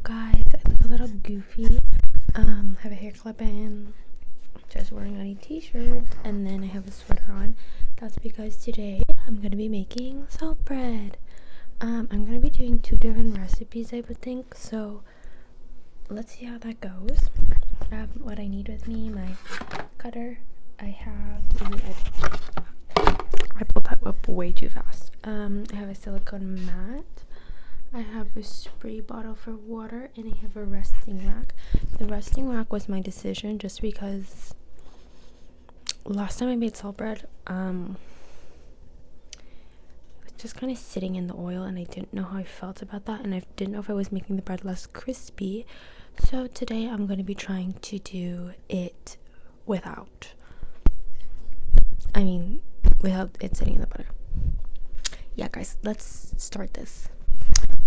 Hello guys, I look a little goofy. Have a hair clip in, just wearing a t-shirt, and then I have a sweater on. That's because today I'm gonna be making salt bread. I'm gonna be doing 2 different recipes, I would think. So let's see how that goes. What I need with me: my cutter. I pulled that up way too fast. I have a silicone mat. I have a spray bottle for water, and I have a resting rack. The resting rack was my decision just because last time I made salt bread, it was just kind of sitting in the oil, and I didn't know how I felt about that, and I didn't know if I was making the bread less crispy. So today I'm going to be trying to do it without it sitting in the butter. Yeah guys, let's start this.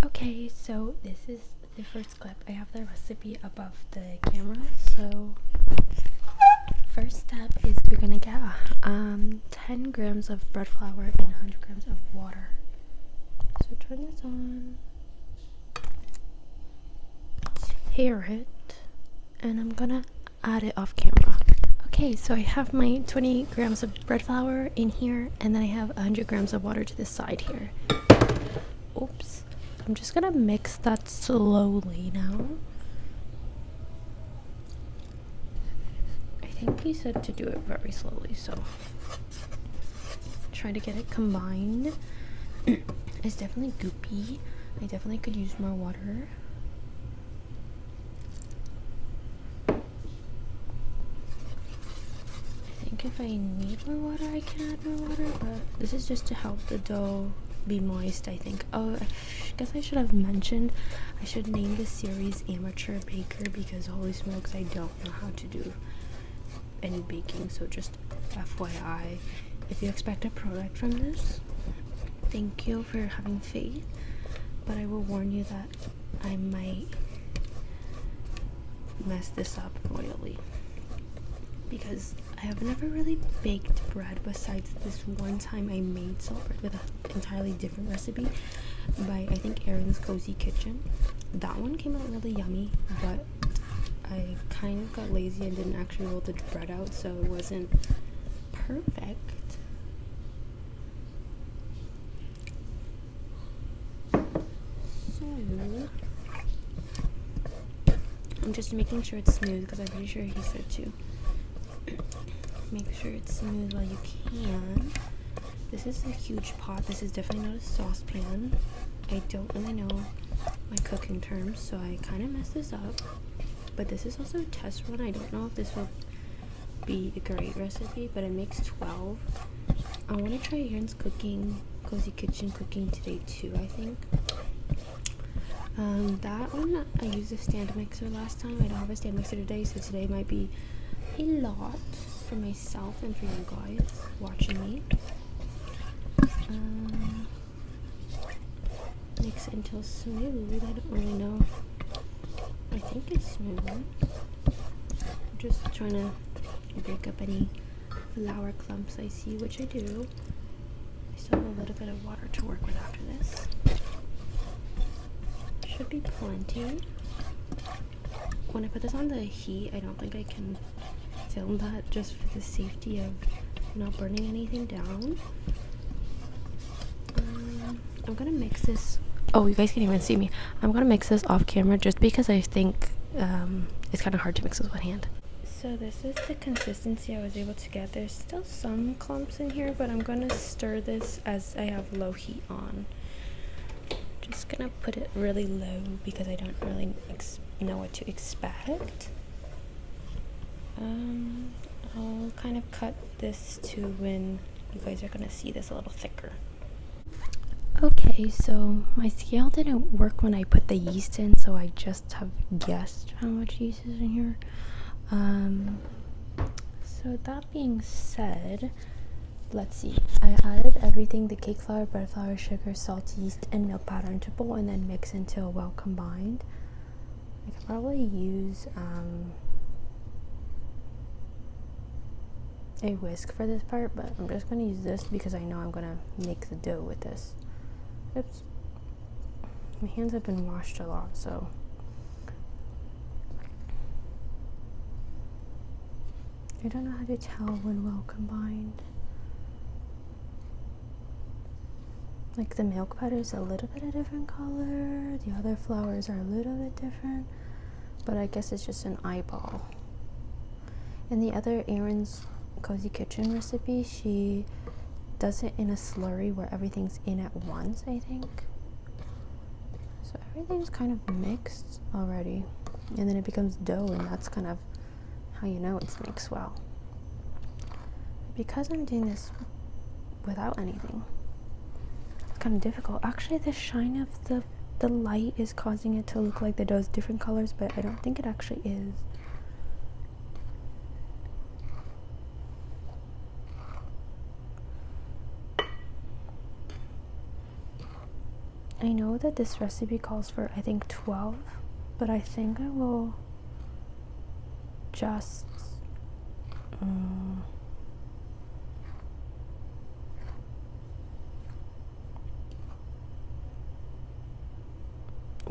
Okay, so this is the first clip. I have the recipe above the camera. So first step is we're gonna get 10 grams of bread flour and 100 grams of water. So turn this on, tear it, and I'm gonna add it off camera. Okay, so I have my 20 grams of bread flour in here, and then I have 100 grams of water to the side here. Oops. I'm just gonna mix that slowly now. I think he said to do it very slowly, so try to get it combined. It's definitely goopy. I definitely could use more water. I think if I need more water, I can add more water, but this is just to help the dough be moist, I think. Oh, I guess I should have mentioned I should name this series Amateur Baker, because holy smokes, I don't know how to do any baking. So just FYI, if you expect a product from this, thank you for having faith, but I will warn you that I might mess this up royally, because I have never really baked bread besides this one time I made salt bread with an entirely different recipe by, I think, Erin's Cozy Kitchen. That one came out really yummy, but I kind of got lazy and didn't actually roll the bread out, so it wasn't perfect. So I'm just making sure it's smooth, because I'm pretty sure he said to make sure it's smooth while you can. This is a huge pot. This is definitely not a saucepan. I don't really know my cooking terms, so I kind of messed this up. But this is also a test run. I don't know if this will be a great recipe, but it makes 12. I want to try Aaron's Cozy Kitchen cooking today too, I think. That one, I used a stand mixer last time. I don't have a stand mixer today, so today might be a lot for myself and for you guys watching me. Mix it until smooth. I don't really know. I think it's smooth. I'm just trying to break up any flour clumps I see, which I do. I still have a little bit of water to work with after this. Should be plenty. When I put this on the heat, I don't think I can film that, just for the safety of not burning anything down. I'm gonna mix this. Oh, you guys can't even see me. I'm gonna mix this off camera just because I think it's kind of hard to mix this with hand. So this is the consistency I was able to get. There's still some clumps in here, but I'm gonna stir this as I have low heat on. Just gonna put it really low because I don't really know what to expect. I'll kind of cut this to when you guys are gonna see this a little thicker. Okay, so my scale didn't work when I put the yeast in, so I just have guessed how much yeast is in here. So that being said, let's see. I added everything: the cake flour, bread flour, sugar, salt, yeast, and milk powder into a bowl, and then mix until well combined. I could probably use a whisk for this part, but I'm just gonna use this because I know I'm gonna make the dough with this. Oops. My hands have been washed a lot, so I don't know how to tell when well combined. Like the milk powder is a little bit a different color, the other flowers are a little bit different, but I guess it's just an eyeball. In the other Erin's Cozy Kitchen recipe, she does it in a slurry where everything's in at once, I think. So everything's kind of mixed already, and then it becomes dough, and that's kind of how you know it's mixed well. Because I'm doing this without anything, it's kind of difficult. Actually, the shine of the light is causing it to look like the dough's different colors, but I don't think it actually is. I know that this recipe calls for, I think, 12, but I think I will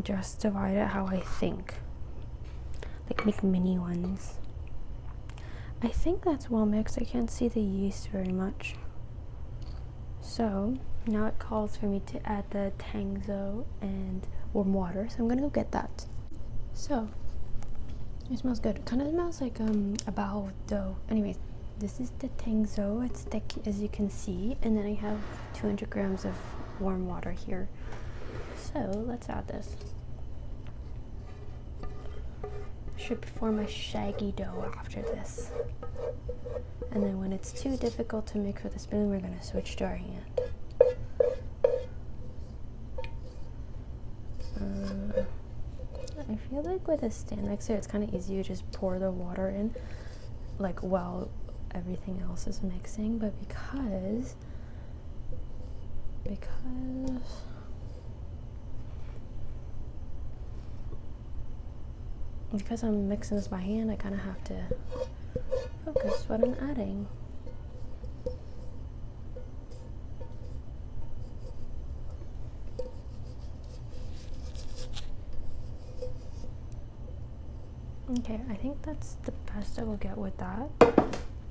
just divide it how I think, like make mini ones. I think that's well mixed. I can't see the yeast very much. So now it calls for me to add the Tangzo and warm water, so I'm gonna go get that. So it smells good. It kind of smells like a bao dough. Anyways, this is the Tangzo. It's thick as you can see, and then I have 200 grams of warm water here. So let's add this. Should form a shaggy dough after this. And then when it's too difficult to mix with a spoon, we're gonna switch to our hand. I feel like with a stand mixer, it's kind of easy to just pour the water in, like while everything else is mixing. But because I'm mixing this by hand, I kind of have to focus what I'm adding. Okay, I think that's the best I will get with that.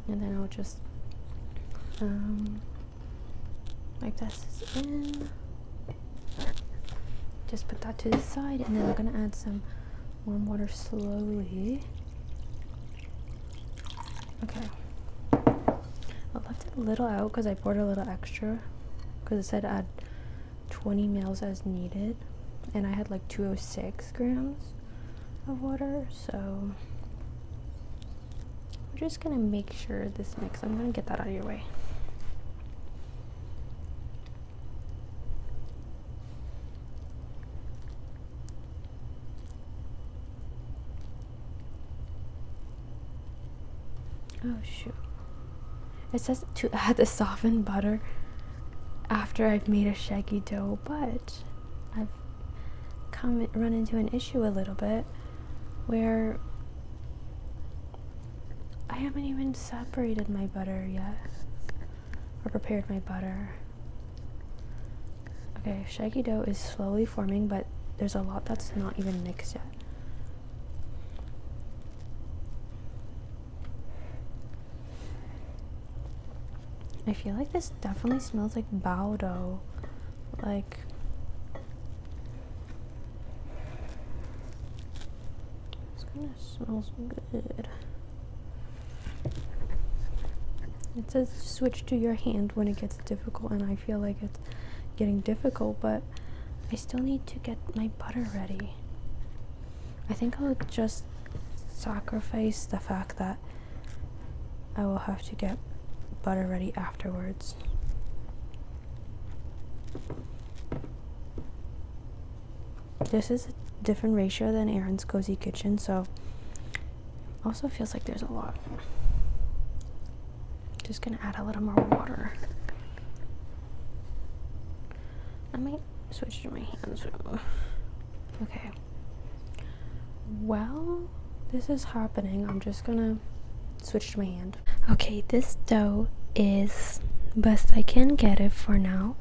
And then I'll just wipe this in. Just put that to the side, and then I'm gonna add some warm water slowly. Okay. I left it a little out because I poured a little extra because it said add 20 mils as needed, and I had like 206 grams of water, so we're just gonna make sure this mix. I'm gonna get that out of your way. Oh shoot. It says to add the softened butter after I've made a shaggy dough, but I've run into an issue a little bit where I haven't even separated my butter yet or prepared my butter. Okay, shaggy dough is slowly forming, but there's a lot that's not even mixed yet. I feel like this definitely smells like bao dough. Like, this kind of smells good. It says switch to your hand when it gets difficult, and I feel like it's getting difficult, but I still need to get my butter ready. I think I'll just sacrifice the fact that I will have to get butter ready afterwards. This is a different ratio than Erin's Cozy Kitchen, so also feels like there's a lot. Just gonna add a little more water. I might switch to my hands. Okay. While this is happening, I'm just gonna switch to my hand. Okay, this dough is best I can get it for now.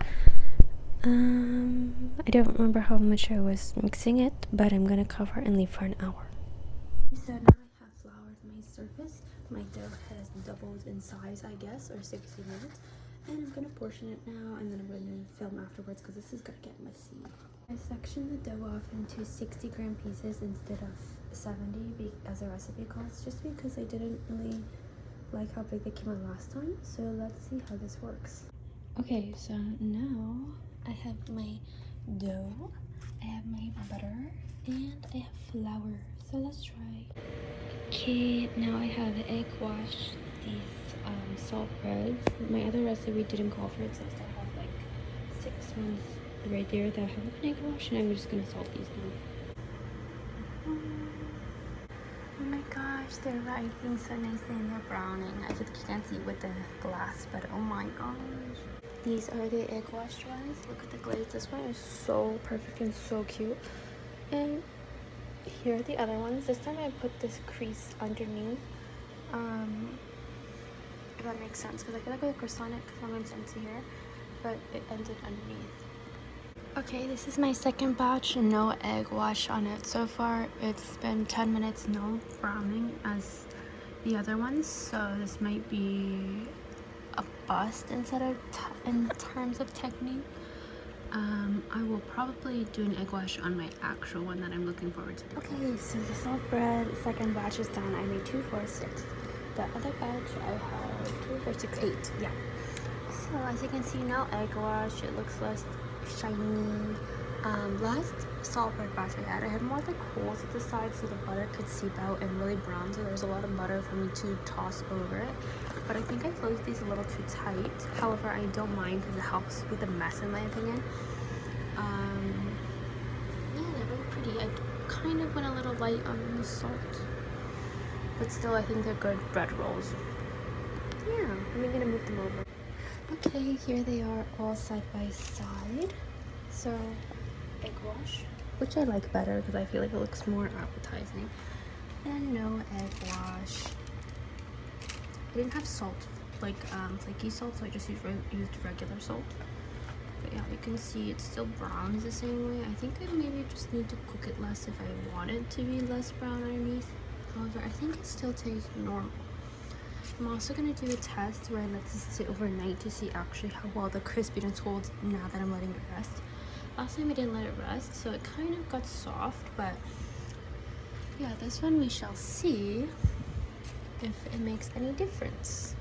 I don't remember how much I was mixing it, but I'm gonna cover and leave for an hour. So now I have floured my surface. My dough has doubled in size, I guess, or 60 minutes. And I'm gonna portion it now, and then I'm gonna film afterwards because this is gonna get messy. I sectioned the dough off into 60-gram pieces instead of 70 as the recipe calls, just because I didn't really like how big they came out last time. So let's see how this works. Okay, so now I have my dough, I have my butter, and I have flour. So let's try. Okay, now I have egg wash these salt breads. My other recipe didn't call for it, so I still have like 6 ones right there that have an egg wash, and I'm just gonna salt these now. Oh my gosh, they're rising so nicely and they're browning. I just can't see with the glass, but oh my gosh. These are the egg washed ones. Look at the glaze. This one is so perfect and so cute. And here are the other ones. This time I put this crease underneath. If that makes sense, because I feel like with a croissant it kind of makes sense here, but it ended underneath. Okay, this is my second batch, no egg wash on it. So far it's been 10 minutes, no browning as the other ones, so this might be a bust instead of in terms of technique. I will probably do an egg wash on my actual one that I'm looking forward to. Okay, so the salt bread second batch is done. I made 2, 4, 6. The other batch I have 2, 4, 6, 8. Yeah. So as you can see, no egg wash. It looks less shiny. Last salt bread batch I had more like holes at the side so the butter could seep out and really brown. So there was a lot of butter for me to toss over it. But I think I closed these a little too tight. However, I don't mind because it helps with the mess in my opinion. Yeah, they're very pretty. I kind of went a little light on the salt, but still I think they're good bread rolls. Yeah, I'm gonna move them over. Okay, here they are all side by side. So, egg wash, which I like better because I feel like it looks more appetizing. And no egg wash. I didn't have salt, like flaky salt, so I just used regular salt. But yeah, you can see it still browns the same way. I think I maybe just need to cook it less if I want it to be less brown underneath. However, I think it still tastes normal. I'm also going to do a test where I let this sit overnight to see actually how well the crispiness holds now that I'm letting it rest. Last time I didn't let it rest, so it kind of got soft, but yeah, this one we shall see if it makes any difference.